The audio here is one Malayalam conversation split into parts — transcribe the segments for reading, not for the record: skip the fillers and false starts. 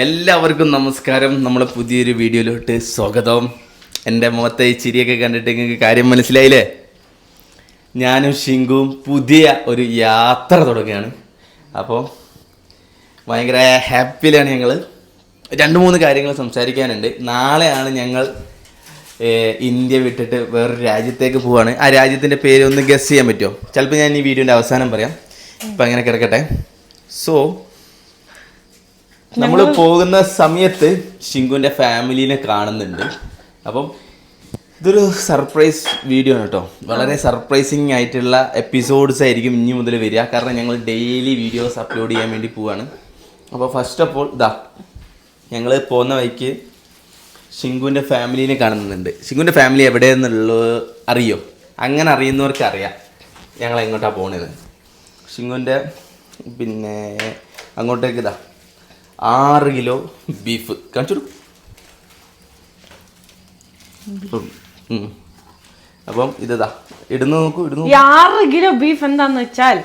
എല്ലാവർക്കും നമസ്കാരം. നമ്മളെ പുതിയൊരു വീഡിയോയിലോട്ട് സ്വാഗതം. എൻ്റെ മുഖത്തെ ഈ ചിരിയൊക്കെ കണ്ടിട്ട് നിങ്ങൾക്ക് കാര്യം മനസ്സിലായില്ലേ? ഞാനും ഷിങ്കുവും പുതിയ ഒരു യാത്ര തുടങ്ങുകയാണ്. അപ്പോൾ ഭയങ്കര ഹാപ്പിയിലാണ് ഞങ്ങൾ. 2-3 കാര്യങ്ങൾ സംസാരിക്കാനുണ്ട്. നാളെയാണ് ഞങ്ങൾ ഇന്ത്യ വിട്ടിട്ട് വേറൊരു രാജ്യത്തേക്ക് പോവാണ്. ആ രാജ്യത്തിൻ്റെ പേര് ഒന്ന് ഗസ് ചെയ്യാൻ പറ്റുമോ? ചിലപ്പോൾ ഞാൻ ഈ വീഡിയോൻ്റെ അവസാനം പറയാം. ഇപ്പം അങ്ങനെ കിടക്കട്ടെ. സോ നമ്മൾ പോകുന്ന സമയത്ത് ഷിങ്കുവിൻ്റെ ഫാമിലീനെ കാണുന്നുണ്ട്. അപ്പം ഇതൊരു സർപ്രൈസ് വീഡിയോ ആണ് കേട്ടോ. വളരെ സർപ്രൈസിങ് ആയിട്ടുള്ള എപ്പിസോഡ്സ് ആയിരിക്കും ഇനി മുതൽ വരിക. കാരണം ഞങ്ങൾ ഡെയിലി വീഡിയോസ് അപ്ലോഡ് ചെയ്യാൻ വേണ്ടി പോവാണ്. അപ്പോൾ ഫസ്റ്റ് ഓഫ് ഓൾ ഞങ്ങൾ പോകുന്ന വഴിക്ക് ഷിങ്കുവിൻ്റെ ഫാമിലീനെ കാണുന്നുണ്ട്. ഷിങ്കുവിൻ്റെ ഫാമിലി എവിടെയെന്നുള്ളത് അറിയോ? അങ്ങനെ അറിയുന്നവർക്ക് അറിയാം ഞങ്ങൾ എങ്ങോട്ടാണ് പോകുന്നത്. ഷിങ്കുവിൻ്റെ അങ്ങോട്ടേക്ക് 6 കിലോ ബീഫ് കാണിച്ചു. അപ്പം ഇതാ ഇടുന്നു നോക്കൂ. 6 കിലോ ബീഫ് എന്താന്ന് വെച്ചാൽ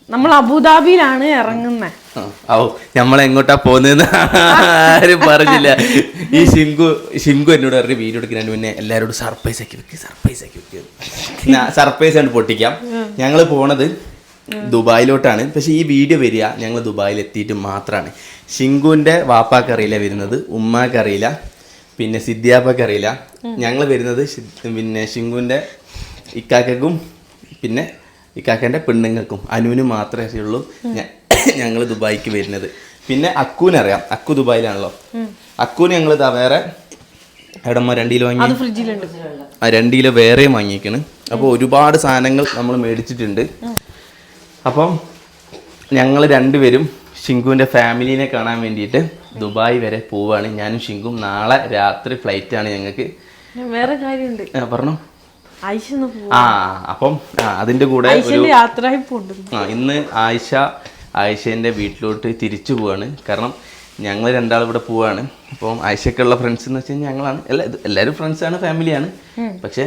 നമ്മൾ അബുദാബിയിലാണ് ഇറങ്ങുന്നത്. നമ്മളെങ്ങോട്ടാ പോകുന്നതെന്ന് ആരും പറഞ്ഞില്ല. ഈ ഷിങ്കു എന്നോട് പറഞ്ഞ വീഡിയോ എടുക്കാൻ മുന്നേ എല്ലാവരോടും സർപ്രൈസ് ആക്കി വെക്കുക. സർപ്രൈസ് ആണ് പൊട്ടിക്കാം. ഞങ്ങൾ പോണത് ദുബായിലോട്ടാണ്. പക്ഷെ ഈ വീഡിയോ വരിക ഞങ്ങൾ ദുബായിൽ എത്തിയിട്ട് മാത്രമാണ്. ഷിങ്കുവിൻ്റെ വാപ്പാക്കറിയില്ല വരുന്നത്, ഉമ്മാക്കറിയില്ല, പിന്നെ സിദ്ധ്യാപ്പക്കറിയില്ല. ഞങ്ങൾ വരുന്നത് ഷിങ്കുവിൻ്റെ ഇക്കാക്കും പിന്നെ ഇക്കാക്കൻ്റെ പെണ്ണുങ്ങൾക്കും അനുവിനും മാത്രമേ അറിയുള്ളൂ ഞങ്ങൾ ദുബായിക്ക് വരുന്നത്. പിന്നെ അക്കൂനറിയാം, അക്കു ദുബായിലാണല്ലോ. അക്കൂന് ഞങ്ങൾ വേറെ എവിടമ്മ 2 കിലോ വാങ്ങി, 2 കിലോ വേറെയും വാങ്ങിയിരിക്കണ്. അപ്പോൾ ഒരുപാട് സാധനങ്ങൾ നമ്മൾ മേടിച്ചിട്ടുണ്ട്. അപ്പം ഞങ്ങൾ 2 പേരും ഷിങ്കുവിൻ്റെ ഫാമിലീനെ കാണാൻ വേണ്ടിയിട്ട് ദുബായ് വരെ പോവാണ്. ഞാനും ഷിങ്കും നാളെ രാത്രി ഫ്ലൈറ്റാണ് ഞങ്ങൾക്ക്. വേറെ കാര്യമുണ്ട്, പറഞ്ഞു. അപ്പം അതിൻ്റെ കൂടെ ഇന്ന് ആയിഷേൻ്റെ വീട്ടിലോട്ട് തിരിച്ചു പോവാണ്. കാരണം ഞങ്ങൾ 2 ഇവിടെ പോവാണ്. അപ്പം ആയിഷയ്ക്കുള്ള ഫ്രണ്ട്സ് എന്ന് വെച്ച് കഴിഞ്ഞാൽ ഞങ്ങളാണ്. എല്ലാവരും ഫ്രണ്ട്സാണ്, ഫാമിലിയാണ്. പക്ഷേ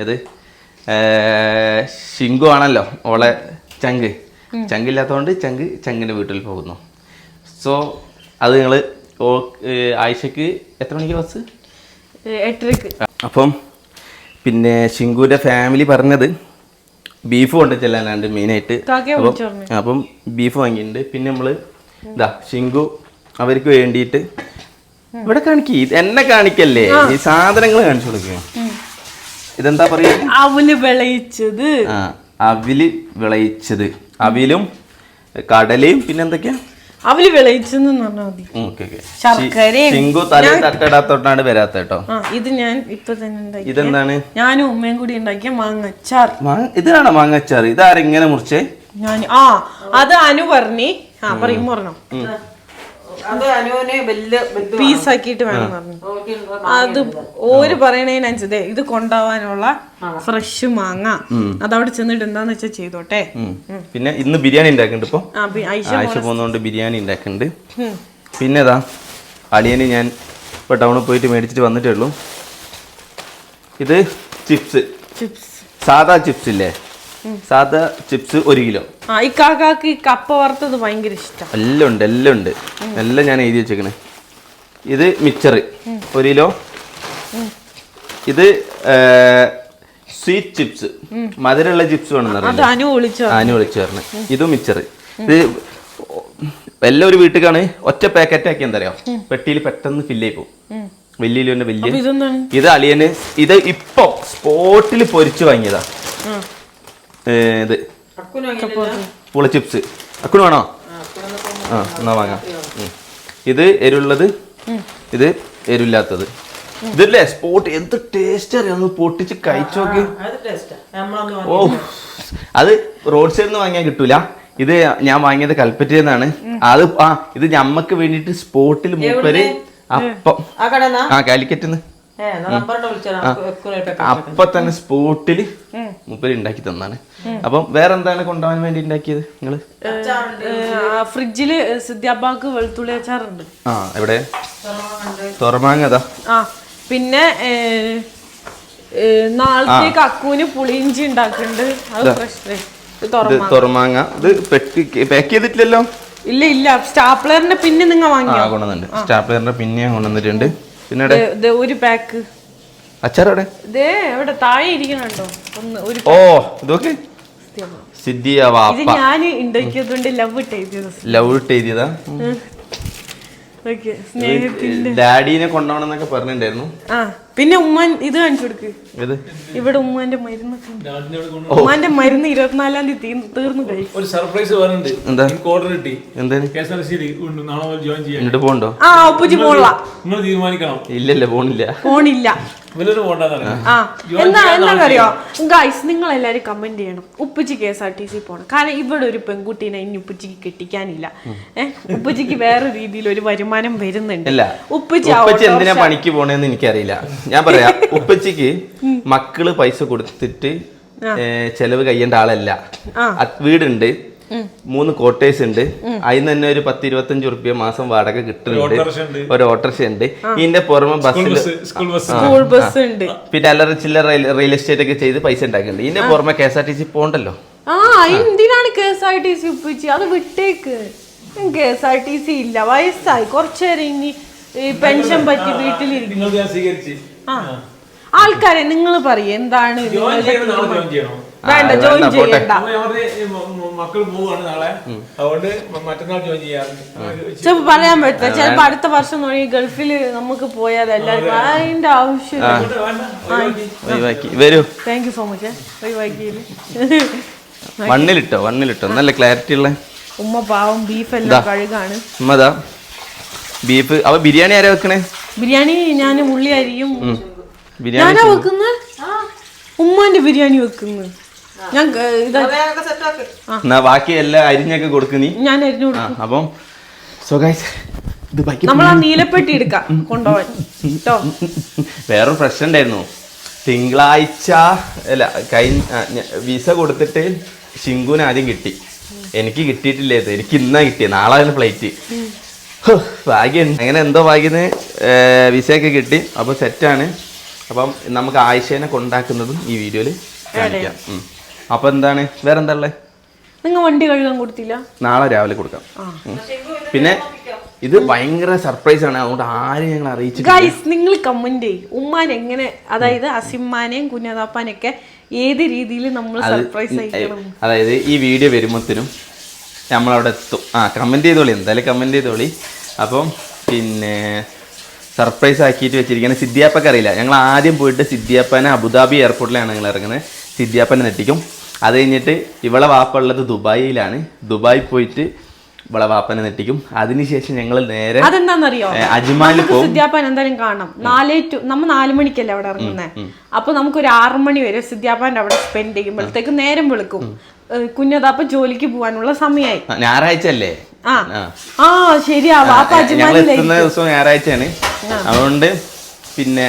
ഇത് ഷിങ്കു ആണല്ലോ ഓളെ ചങ്കില്ലാത്തതുകൊണ്ട് ചങ്കിൻ്റെ വീട്ടിൽ പോകുന്നു. സോ അത് ഞങ്ങൾ ആയിഷയ്ക്ക് എത്ര മണിക്ക് ബസ്? 8:30. അപ്പം പിന്നെ ഷിങ്കുവിൻ്റെ ഫാമിലി പറഞ്ഞത് ബീഫ് കൊണ്ട് ചെല്ലാനാണ്ട് മെയിനായിട്ട്. അപ്പം ബീഫ് വാങ്ങിയിട്ടുണ്ട്. പിന്നെ നമ്മൾ ഷിങ്കു അവർക്ക് വേണ്ടിയിട്ട് ഇവിടെ എന്നെ കാണിക്കല്ലേ, ഈ സാധനങ്ങൾ കാണിച്ചു കൊടുക്കുക. ഇതെന്താ പറയുക? അവില് വിളയിച്ചത്. അവിലും കടലയും പിന്നെ എന്തൊക്കെയാ അവല് വിളയിച്ചെന്ന് പറഞ്ഞാൽ മതി. ഷിങ്കു തല തട്ടടാത്തോട്ടാണ് വരാത്ത കേട്ടോ. ഇത് ഞാൻ ഇപ്പൊ തന്നെ ഇതെന്താണ്? ഞാനും ഉമ്മയും കൂടി ഉണ്ടാക്കിയ മാങ്ങച്ചാർ. ഇതാണോ മാങ്ങച്ചാർ? ഇതാരെങ്ങനെ മുറിച്ചേ? ഞാൻ അത് അനു പറഞ്ഞി പറയും പറഞ്ഞോ, പീസാക്കിട്ട് വേണം പറഞ്ഞു. അത് ഓര് പറയണതിനനുസരിച്ച് ഇത് കൊണ്ടുപോവാനുള്ള ഫ്രഷ് മാങ്ങ അതവിടെ ചെന്നിട്ട് എന്താന്ന് വെച്ചാൽ ചെയ്തോട്ടെ. പിന്നെ ഇന്ന് ബിരിയാണി ഉണ്ടാക്കുന്നുണ്ട്. ഇപ്പൊ ആയിഷ പോകുന്നോണ്ട് ബിരിയാണി ഉണ്ടാക്കുന്നുണ്ട്. പിന്നെ അളിയന് ഞാൻ ഇപ്പൊ ടൗണിൽ പോയിട്ട് മേടിച്ചിട്ട് വന്നിട്ടേ ഉള്ളൂ. ഇത് ചിപ്സ്, സാധാ ചിപ്സ് ഇല്ലേ, സാധാ ചിപ്സ് 1 കിലോ. ഈ കാക്കാക്ക് ഈ കപ്പ വറുത്തത് ഭയങ്കര ഇഷ്ടം. എല്ലാം ഉണ്ട്, എല്ലാം ഞാൻ എഴുതി വെച്ചേക്കണേ. ഇത് മിച്ചർ 1 കിലോ. ഇത് സ്വീറ്റ് ചിപ്സ്, മധുരമുള്ള ചിപ്സ് വേണമെന്ന് അനു വിളിച്ചു പറഞ്ഞു. ഇതും മിച്ചർ. ഇത് എല്ലാം ഒരു വീട്ടിലാണ്. ഒറ്റ പാക്കറ്റ് ആക്കി എന്താ പറയാ, പെട്ടിയിൽ പെട്ടെന്ന് ഫില്ലായി പോകും. വലിയ ഇത് അളിയന് ഇത് ഇപ്പൊ സ്പോട്ടിൽ പൊരിച്ചു വാങ്ങിയതാ. ഇത് പുള ചിപ്സ് അക്കുണ് വേണോ? എന്നാ വാങ്ങാം. ഇത് എരുള്ളത്, ഇത് എരില്ലാത്തത്. ഇതല്ലേ സ്പോട്ട്. എന്ത് ടേസ്റ്റ് അറിയാം, പൊട്ടിച്ച് കഴിച്ചോക്ക്. ഓ, അത് റോഡ് സൈഡിൽ നിന്ന് വാങ്ങിയാൽ കിട്ടൂല. ഇത് ഞാൻ വാങ്ങിയത് കൽപ്പറ്റയെന്നാണ്. അത് ഇത് ഞമ്മക്ക് വേണ്ടിട്ട് സ്പോട്ടിൽ മൂപ്പര് അപ്പം കാലിക്കറ്റ് അപ്പൊ തന്നെ സ്പോട്ടില് മൂപ്പര് ഉണ്ടാക്കി തന്നാണ്. അപ്പം വേറെ എന്താണ് കൊണ്ടുപോകാൻ വേണ്ടി ഉണ്ടാക്കിയത് നിങ്ങള്? ഫ്രിഡ്ജില് സിദ്ധ്യാപ്പാക്ക് വെളുത്തുള്ളി അച്ചാറുണ്ട്. എവിടെ? തുറമാങ്ങ. പിന്നെ നാളത്തേക്ക് അക്കൂന് പുളിയിഞ്ചി ഉണ്ടാക്കുന്നുണ്ട്. അത് തുറമാങ്ങ. ഇത് പെട്ടി പാക്ക് ചെയ്തിട്ടില്ലല്ലോ. ഇല്ല ഇല്ല സ്റ്റാപ്ലറിന്റെ പിന്നെ നിങ്ങൾ വാങ്ങിയോ? കൊണ്ടുവന്നിട്ടുണ്ട്. സ്റ്റാപ്ലറിന്റെ പിന്നെ കൊണ്ടുവന്നിട്ടുണ്ട്. പിന്നെ ഒരു പാക്ക് അച്ചാറോടെ എവിടെ താഴെ ഇരിക്കണുണ്ടോ? ഒന്ന് ഓ ഇതൊക്കെ സിദ്ധിയ വാപ്പ ഇത് ഞാൻ ഉണ്ടാക്കിയതുകൊണ്ട് ലവ് ഇട്ട് എഴുതിയതാ. ഡാഡീനെ കൊണ്ടുപോകണമെന്നൊക്കെ പറഞ്ഞിട്ടുണ്ടായിരുന്നു. പിന്നെ ഉമ്മാൻ ഇത് കാണിച്ചു കൊടുക്ക്. ഇവിടെ ഉമ്മാന്റെ മരുന്ന് 24-ാം തീയതി തീർന്നു കഴിയും. ഒരു സർപ്രൈസ് പോണ്ടോ? ഉപ്പുച്ചി പോണില്ല. തീരുമാനിക്കണം. ഇല്ലല്ലേ പോണില്ല. എന്താ അറിയോ ഗൈസ്, നിങ്ങൾ എല്ലാരും കമന്റ് ചെയ്യണം ഉപ്പുച്ചി KSRTC പോണം. കാരണം ഇവിടെ ഒരു പെൺകുട്ടീനെ ഇനി ഉപ്പുച്ചിക്ക് കെട്ടിക്കാനില്ല. ഉപ്പുച്ചിക്ക് വേറെ രീതിയിൽ ഒരു വരുമാനം വരുന്നുണ്ട്. ഉപ്പച്ചി എന്തിനാ പണിക്ക് പോണെന്ന് എനിക്കറിയില്ല. ഞാൻ പറയാം, ഉപ്പച്ചിക്ക് മക്കള് പൈസ കൊടുത്തിട്ട് ചെലവ് കഴിയേണ്ട ആളല്ല. വീടുണ്ട്, 3 ക്വാർട്ടേഴ്സ് ഉണ്ട്, അതിന് തന്നെ ഒരു 10-25 റുപ്യ മാസം വാടക കിട്ടുന്നുണ്ട്, ഒരു ഓട്ടോറിക്ഷ ഉണ്ട്, ഇതിന്റെ പുറമെ സ്കൂൾ ബസ് ഉണ്ട്, പിന്നെ അല്ലറ ചില്ലറ റിയൽ എസ്റ്റേറ്റ് ഒക്കെ ചെയ്ത് പൈസ ഉണ്ടാക്കുന്നുണ്ട്. ഇതിന്റെ പുറമെ KSRTC പോണ്ടല്ലോ. എന്തിനാണ് KSRTC ഉപ്പച്ചി? അത് വിട്ടേക്ക്. KSRTC ഇല്ല, വയസ്സായി, കുറച്ചേരം ഇനി പെൻഷൻ പറ്റി വീട്ടിലിരിക്കും. ആൾക്കാരെ നിങ്ങൾ പറയും എന്താണ് വേണ്ട ജോയിൻ ചെയ്യണ്ട. ചിലപ്പോ പറയാൻ പറ്റില്ല, ചിലപ്പോ അടുത്ത വർഷം തുടങ്ങി ഗൾഫിൽ നമുക്ക് പോയാൽ എല്ലാവർക്കും അതിന്റെ ആവശ്യം. Thank you so much. വണ്ണിലിട്ടോ നല്ല ക്ലാരിറ്റി ഉള്ള. ഉമ്മ പാവം ബീഫ് എല്ലാം കഴുകാണ്. ഉമ്മതാ ബീഫ്. അവ ബിരിയാണി ആരാ വെക്കണേ? ബിരിയാണി ഞാൻ ഉള്ളി അരിയും ഞാനാ വെക്കുന്ന. ഉമ്മാന്റെ ബിരിയാണി വെക്കുന്നു ഞാൻ. ബാക്കി എല്ലാം അരിഞ്ഞൊക്കെ കൊടുക്കുന്നീ, ഞാൻ അരിഞ്ഞു കൊടുക്കും. അപ്പം നമ്മൾ ആ നീലപ്പെട്ടി എടുക്കാം കൊണ്ടുപോവാൻ. വേറൊരു പ്രശ്നം ഉണ്ടായിരുന്നു. തിങ്കളാഴ്ച അല്ല വിസ കൊടുത്തിട്ട് ഷിങ്കുവിന് ആദ്യം കിട്ടി, എനിക്ക് കിട്ടിയിട്ടില്ലേ. എനിക്ക് ഇന്നാ കിട്ടിയത്, നാളെ ഫ്ലൈറ്റ്. ഭാഗ്യം അങ്ങനെ എന്തോ ഭാഗ്യത്തിന് വിസയൊക്കെ കിട്ടി. അപ്പോൾ സെറ്റാണ്. അപ്പം നമുക്ക് ആയിഷേനെ കൊണ്ടാക്കുന്നതും ഈ വീഡിയോയില് കാണിക്കാം. അപ്പൊ എന്താണ് വേറെന്താ ഉള്ളത്? നിങ്ങൾ വണ്ടി കഴുകാൻ കൊടുത്തില്ല? നാളെ രാവിലെ കൊടുക്കാം. പിന്നെ ഇത് ഭയങ്കര സർപ്രൈസ് ആണ്, അതുകൊണ്ട് ആരും ഞങ്ങൾ അറിയിച്ചു. ഗൈസ് നിങ്ങൾ കമന്റ് ചെയ്യും ഉമ്മാൻ എങ്ങനെ, അതായത് അസിമ്മാനെയും കുഞ്ഞാപ്പാനൊക്കെ ഏത് രീതിയിൽ നമ്മൾ സർപ്രൈസ് ചെയ്യണം. അതായത് ഈ വീഡിയോ വരുമ്പോഴത്തേനും നമ്മളവിടെ എത്തും. കമന്റ് ചെയ്തോളി, എന്തായാലും കമന്റ് ചെയ്തോളി. അപ്പം പിന്നെ സർപ്രൈസ് ആക്കിയിട്ട് വെച്ചിരിക്കുന്നത് സിദ്ധിയാപ്പക്ക് അറിയില്ല. ഞങ്ങൾ ആദ്യം പോയിട്ട് സിദ്ധിയാപ്പനെ അബുദാബി എയർപോർട്ടിലാണ് ഞങ്ങൾ ഇറങ്ങുന്നത്. സിദ്ധിയാപ്പനെ നെട്ടിക്കും. അത് കഴിഞ്ഞിട്ട് ഇവളെ വാപ്പ ഉള്ളത് ദുബായിലാണ്. ദുബായി പോയിട്ട് ഇവളെ വാപ്പനെ നെട്ടിക്കും. അതിനുശേഷം ഞങ്ങൾ നേരെ അതെന്താണെന്നറിയോ, അജ്മാനിൽ പോകും. സിദ്ധിയാപ്പൻ എന്തായാലും കാണണം. നമ്മൾ 4 മണിക്കല്ലേ അവിടെ ഇറങ്ങുന്നത്. അപ്പൊ നമുക്കൊരു 6 മണി വരെ സിദ്ധിയാപ്പാന്റെ അവിടെ സ്പെൻഡ് ചെയ്യുമ്പോഴത്തേക്ക് നേരം വെളുക്കും. കുഞ്ഞതാപ്പ ജോലിക്ക് പോകാനുള്ള സമയമായി. ഞായറാഴ്ച അല്ലേ? ശരിയാ. ഞങ്ങൾ എത്തുന്ന ദിവസം ഞായറാഴ്ചയാണ്. അതുകൊണ്ട് പിന്നെ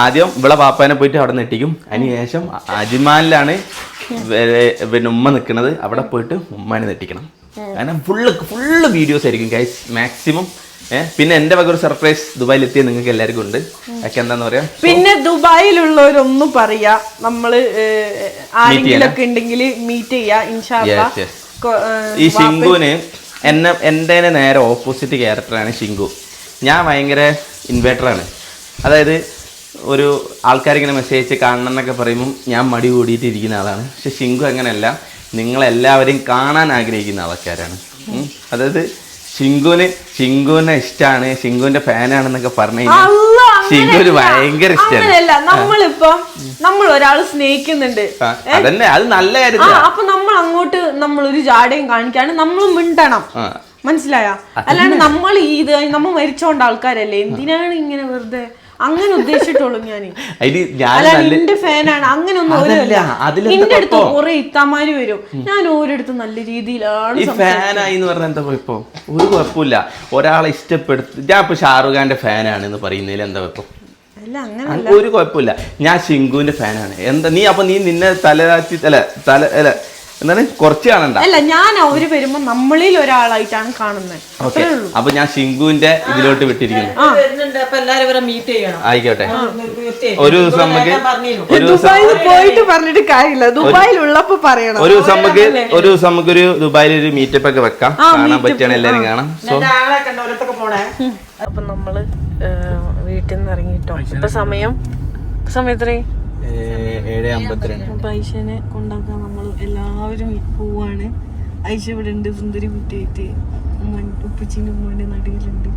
ആദ്യം ഇവിടെ വാപ്പാനെ പോയിട്ട് അവിടെ നെട്ടിക്കും. അതിനുശേഷം അജ്മാനിലാണ് പിന്നെ ഉമ്മ നിൽക്കുന്നത്, അവിടെ പോയിട്ട് ഉമ്മാനെ നെട്ടിക്കണം. കാരണം ഫുള്ള് വീഡിയോസ് ആയിരിക്കും ഗൈസ് മാക്സിമം. പിന്നെ എന്റെ വക ഒരു സർപ്രൈസ് ദുബായിലെത്തിയ നിങ്ങൾക്ക് എല്ലാവർക്കും ഉണ്ട്. അതൊക്കെ എന്താന്ന് പറയാ. പിന്നെ ദുബായിലുള്ളവരൊന്നും പറയാ, നമ്മള് ആരെങ്കിലൊക്കെ ഉണ്ടെങ്കിൽ മീറ്റ് ചെയ്യാ ഇൻഷാ അല്ലാഹ്. ഈ ഷിങ്കുവിന് എൻ്റെ നേരെ ഓപ്പോസിറ്റ് ക്യാരക്ടറാണ് ഷിങ്കു. ഞാൻ ഭയങ്കര ഇൻവേർട്ടറാണ്. അതായത് ഒരു ആൾക്കാരിങ്ങനെ മെസ്സേജ് കാണണം എന്നൊക്കെ പറയുമ്പം ഞാൻ മടി കൂടിയിട്ട് ഇരിക്കുന്ന ആളാണ്. പക്ഷെ ഷിങ്കു അങ്ങനെയല്ല, നിങ്ങളെല്ലാവരെയും കാണാൻ ആഗ്രഹിക്കുന്ന ആൾക്കാരാണ്. അതായത് ഷിങ്കുവിനെ ഇഷ്ടമാണ്, ഷിങ്കുവിന്റെ ഫാനാണെന്നൊക്കെ പറഞ്ഞു കഴിഞ്ഞാൽ ഷിങ്കുവിന് ഭയങ്കര ഇഷ്ടമാണ്. നമ്മൾ ഒരാൾ സ്നേഹിക്കുന്നുണ്ട്, അതന്നെ, അത് നല്ല കാര്യം. അപ്പൊ നമ്മൾ അങ്ങോട്ട് നമ്മളൊരു ജാടയും കാണിക്കാണ്, നമ്മൾ മിണ്ടണം. മനസ്സിലായ? അല്ലാണ്ട് നമ്മൾ മരിച്ചോണ്ട ആൾക്കാരല്ലേ, എന്തിനാണ് ഇങ്ങനെ വെറുതെ അങ്ങനെ ഉദ്ദേശിച്ചിട്ടുള്ളൂ. എന്റെ ഫാനാണ് അങ്ങനെ ഒന്നും. എന്റെ അടുത്ത് കുറെ ഇത്താമാര് വരും, ഞാൻ ഓരോരുത്തും നല്ല രീതിയിലാണ്. ഈ ഫാനായി എന്ന് പറഞ്ഞാൽ എന്താ കുഴപ്പം? ഒരു കുഴപ്പമില്ല. ഒരാളെ ഇഷ്ടപ്പെടുത്തി, ഞാൻ ഇപ്പൊ ഷാറുഖ് ഖാന്റെ ഫാനാണ് എന്ന് പറയുന്നതിൽ എന്താ കുഴപ്പം? ഒരു കുഴപ്പമില്ല. ഞാൻ ഷിങ്കുവിന്റെ ഫാനാണ്. എന്താ നീ നിന്നെ എന്താണ് കുറച്ച് കാണണ്ട. അല്ല, ഞാൻ അവര് വരുമ്പോ നമ്മളിൽ ഒരാളായിട്ടാണ് കാണുന്നത്. ഓക്കെ, അപ്പൊ ഞാൻ ഷിങ്കുവിന്റെ ഇതിലോട്ട് വിട്ടിരിക്കുന്നു. ആയിക്കോട്ടെ. ഒരു ദിവസം നമുക്ക് ദുബായിൽ പോയിട്ട് പറഞ്ഞിട്ട് കാര്യമില്ല, ദുബായിൽ ഉള്ളപ്പോ പറയണം. ഒരു ദിവസം നമുക്കൊരു ദുബായിൽ ഒരു മീറ്റപ്പ് ഒക്കെ വെക്കാം. കാണാൻ പറ്റുകയാണ്, എല്ലാരും കാണാം. സോ അപ്പൊ നമ്മള് വീട്ടിൽ നിന്ന് ഇറങ്ങിട്ടോ. ഇപ്പൊ സമയം എത്രയും 7:52. ഐഷനെ കൊണ്ടാക്കാൻ നമ്മൾ എല്ലാവരും പോവാണ്. ഐഷ ഇവിടെ ഉണ്ട്, സുന്ദരി കുട്ടിയായിട്ട്. ഉപ്പച്ചിന്റെ ഉമ്മന്റെ നടുവിലുണ്ട്.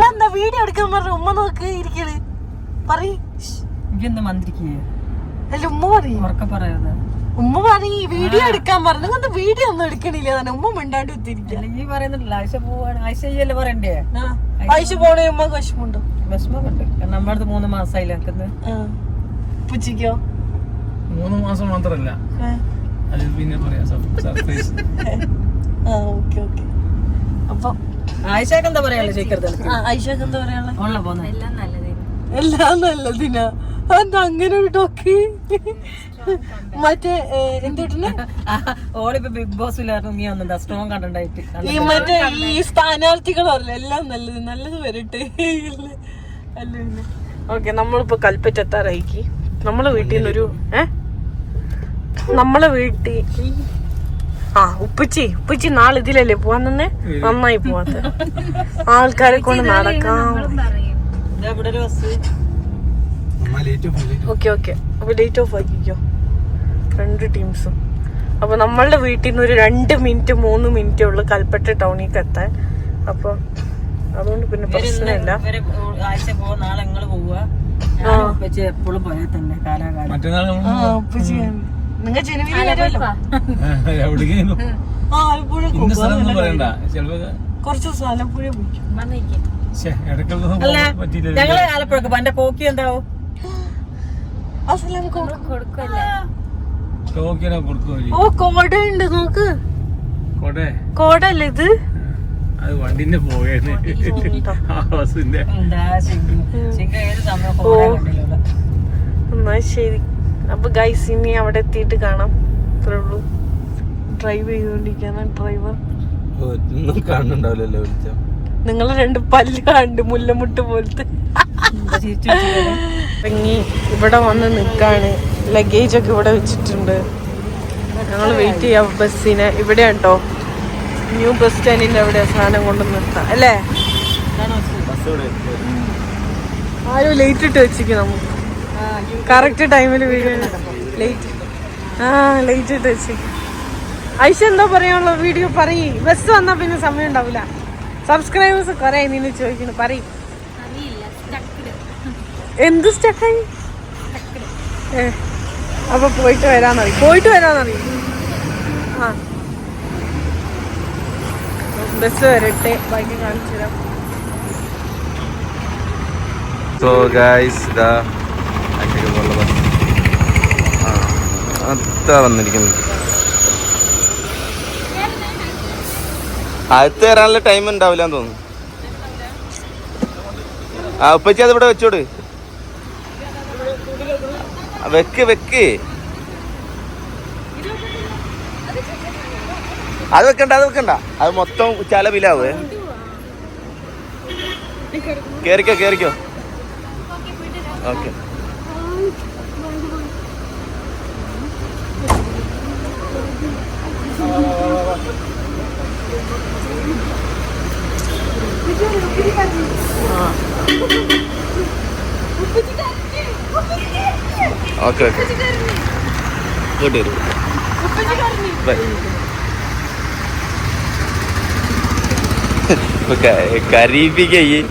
എന്താ വീഡിയോ എടുക്കാൻ പറഞ്ഞ ഉമ്മ നോക്ക് ഇരിക്കണ്. അല്ല, ഉമ്മ പറയും, ഉമ്മ പറയും വീഡിയോ എടുക്കാൻ പറഞ്ഞു. എന്താ വീഡിയോ ഒന്നും എടുക്കണില്ല തന്നെ. ഉമ്മ മിണ്ടാണ്ട് കുത്തിരിക്കല്ലേ. ഐഷ പോണേ ഉമ്മ വിഷമുണ്ടോ? നമ്മളടുത്ത് 3 മാസമായില്ല. പുച്ചിക്കോ 3 മാസം മാത്രല്ല, പിന്നെ പറയാം സർപ്രൈസ്. Okay okay. അപ്പൊ ആയിഷക്ക് എന്താ പറയാ? ഐഷക്ക് എന്താ പറയാനുള്ള? എല്ലാം എല്ലാം നല്ലതിനാ. എന്താ അങ്ങനെ ഒരു ടോക്ക്? മറ്റേ എന്തിട്ട് ഓളിപ്പോ ബിഗ് ബോസിലായിരുന്നു. നീ ഒന്നുണ്ടാ സ്ട്രോങ് കണ്ടണ്ടായിട്ട് ഈ മറ്റേ ഈ സ്ഥാനാർത്ഥികൾ പറഞ്ഞ എല്ലാം നല്ലത് വരട്ടെ അല്ല. ഓക്കെ, നമ്മളിപ്പോ കൽപ്പറ്റെത്താറായിക്ക്. നമ്മളെ വീട്ടിൽ നിന്നൊരു നമ്മളെ വീട്ടിൽ ഉപ്പച്ചി നാളെ ഇതിലല്ലേ പോവാൻ തന്നെ. നന്നായി പോവാത്ത ആൾക്കാരെ കൊണ്ട് നടക്കാം. ഓക്കെ അപ്പൊ ലേറ്റ് ഓഫ് ആക്കിക്കോ 2 ടീംസും. അപ്പൊ നമ്മളുടെ വീട്ടിൽ നിന്ന് ഒരു 2 മിനിറ്റ് 3 മിനിറ്റേ ഉള്ളു കൽപ്പറ്റ ടൗണിലേക്ക് എത്താൻ. അപ്പൊ അതുകൊണ്ട് പിന്നെ പ്രശ്നമില്ല. എപ്പോഴും പോയാൽ തന്നെ കാലാകാലം കുറച്ച് ആലപ്പുഴ ഞങ്ങള് ആലപ്പുഴക്ക് എന്റെ കോക്കി എന്താവും കോടയുണ്ട് നോക്ക്. കോടല്ലേ ഇത്? വണ്ടിന്റെ എന്നാ ശരി. അപ്പൊ ഗൈസ് ഇനി അവിടെ എത്തിയിട്ട് കാണാം. അത്രേ ഉള്ളൂ. ഡ്രൈവ് ചെയ്തോണ്ടിരിക്കാണ് ഡ്രൈവർ. കാണുന്നുണ്ടാവില്ലല്ലോ. നിങ്ങള് 2 പല്ല് കണ്ട് മുല്ലമുട്ട് പോലത്തെ. ഇറങ്ങി ഇവിടെ വന്ന് നിക്കാണ്. ലഗേജ് ഒക്കെ ഇവിടെ വെച്ചിട്ടുണ്ട്. ഞങ്ങൾ വെയിറ്റ് ചെയ്യാം ബസ്സിനെ. ഇവിടെ ഉണ്ടോ ന്യൂ ബസ് സ്റ്റാൻഡിന്റെ അവിടെ സാധനം കൊണ്ട് നിർത്താം അല്ലേ? ആരും ലേറ്റ് ഇട്ട് വെച്ചിരിക്കും. നമുക്ക് കറക്റ്റ് ടൈമിൽ ലേറ്റ് ഇട്ട് വെച്ചിരിക്കും. ഐഷ എന്താ പറയാനുള്ള വീഡിയോ പറയ്. ബസ് വന്നാ പിന്നെ സമയം ഉണ്ടാവില്ല. സബ്സ്ക്രൈബേഴ്സ് കൊറേ നിന്ന് ചോദിക്കുന്നു. പറയ് എന്ത് സ്റ്റക്കായി? അപ്പൊ പോയിട്ട് വരാന്നറിയും. ആ ബസ് വരട്ടെ, ബാക്കി കാണിച്ചു തരാം. സോ ഗൈസ് ഇതാ അതാ വന്നിരിക്കുന്നു. അകത്ത് കയറാനുള്ള ടൈം ഉണ്ടാവില്ല തോന്നുന്നു. ഉപ്പച്ചി അത് ഇവിടെ വെച്ചോട്. വെക്ക് അത് വെക്കണ്ട അത് മൊത്തം ചലവിലാവേ. കേറിക്കോ. ഓക്കെ. ഓക്കെ ഇങ്ങോട്ട് വരും. കരീപ്പിക്കയ്യേ.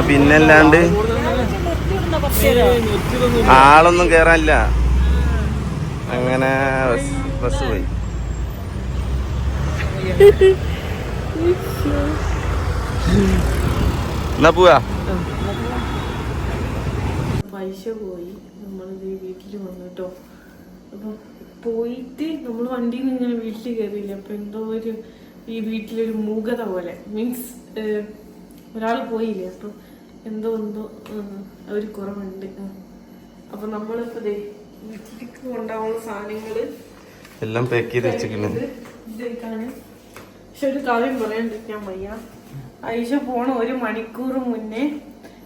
പിന്നല്ലാണ്ട് ആളൊന്നും കേറാനില്ല. അങ്ങനെ ബസ് പോയി. എന്നാ പോവാ. പൈസ പോയി. നമ്മളിത് വീട്ടിൽ വന്നിട്ടോ. അപ്പം പോയിട്ട് നമ്മൾ വണ്ടിയിൽ നിന്ന് ഇങ്ങനെ വീട്ടിൽ കയറിയില്ല. അപ്പൊ എന്തോ ഈ വീട്ടിലൊരു മൂകത പോലെ, മീൻസ് ഒരാൾ പോയില്ലേ, അപ്പൊ എന്തോ ഒരു കുറവുണ്ട്. അപ്പൊ നമ്മളിപ്പോ വീട്ടിലേക്ക് കൊണ്ടാവുന്ന സാധനങ്ങള് എല്ലാം പാക്ക് ചെയ്ത് വെച്ചിട്ടുണ്ട്. ഇതൊക്കെയാണ്. പക്ഷെ ഒരു കാര്യം പറയാണ്ടിരിക്കാൻ വയ്യ, ഐഷ പോണ 1 മണിക്കൂർ മുന്നേ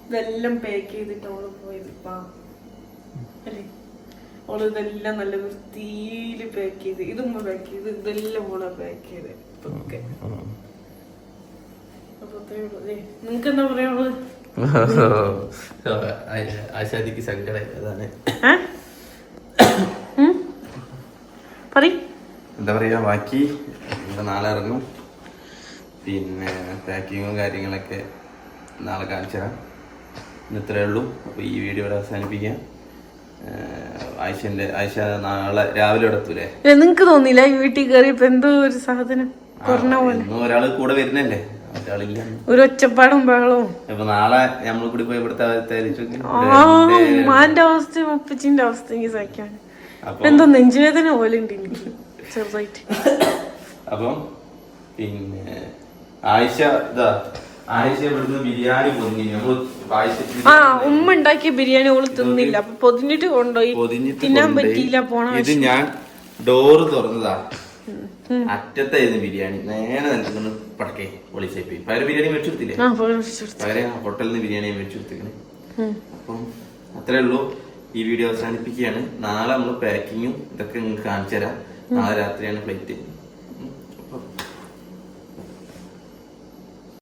ഇതെല്ലാം പാക്ക് ചെയ്തിട്ട് അവള് പോയത്. അല്ലേ, അവള് ഇതെല്ലാം നല്ല വൃത്തിയില് പാക്ക് ചെയ്ത്, ഇതുമ്മ പാക്ക് ചെയ്ത്, ഇതെല്ലാം കൂടെ പാക്ക് ചെയ്ത്. ഓക്കെ, അപ്പൊ നിങ്ങക്ക് എന്താ പറയാനുള്ളത്? ആശാദിക്ക് സങ്കടം അതാണ്. എന്താ പറയാ, ബാക്കി നാളെ ഇറങ്ങും. പിന്നെ പാക്കിങ്ങും കാര്യങ്ങളൊക്കെ നാളെ കാണിച്ചു തരാം. ഇന്ന് ഇത്രയേ ഉള്ളൂ. അപ്പോൾ ഈ വീഡിയോ ഇവിടെ അവസാനിപ്പിക്കാം. ആയിഷ നാളെ രാവിലെ എത്തൂലേ? നിങ്ങക്ക് തോന്നില്ല ഈ വീട്ടിൽ കയറിയപ്പോ എന്തോ ഒരു സാധനം കുറഞ്ഞ പോലെ? ഒരാള് കൂടെ വരുന്നല്ലേ, ഒരാളില്ല, ഒരു ഒച്ചപ്പാടും ബഹളവും. അപ്പൊ നാളെ നമ്മൾ കൂടി പോയി ഇവിടുത്തെ മാന്റെ അവസ്ഥ മുപ്പച്ചിന്റെ അവസ്ഥ എനിക്ക് സഹിക്കാണ്. എന്തോ നെഞ്ചുവേദന പോലെ ഉണ്ട് എനിക്ക് ചെറുതായിട്ട്. അപ്പം പിന്നെ ആയിഷ ഇവിടുന്ന് ബിരിയാണി ഉമ്മ ഉണ്ടാക്കിയ ബിരിയാണി ഓള് തിന്നില്ല, അപ്പൊ പൊതിഞ്ഞിട്ട് കൊണ്ടുപോയി, തിന്നാൻ പറ്റിയില്ല. പോണ ഇത് ഞാൻ ഡോറ് തുറന്നതാ, അറ്റത്തായിരുന്നു ബിരിയാണി, നേരെ നിൽക്കുന്നു പടക്കേ പൊളിച്ചായി പോയി. പകരം ബിരിയാണി മേടിച്ചു കൊടുത്തില്ലേ, പകരം ഹോട്ടലിൽ നിന്ന് ബിരിയാണി മേടിച്ചു കൊടുത്തേക്കണേ. അപ്പം അത്രേ ഉള്ളൂ. ഈ വീഡിയോ അവസാനിപ്പിക്കുകയാണ്. നാളെ നമ്മൾ പാക്കിങ്ങും ഇതൊക്കെ നിങ്ങൾക്ക് കാണിച്ചു തരാം. നാളെ രാത്രിയാണ് ഫ്ലൈറ്റ്.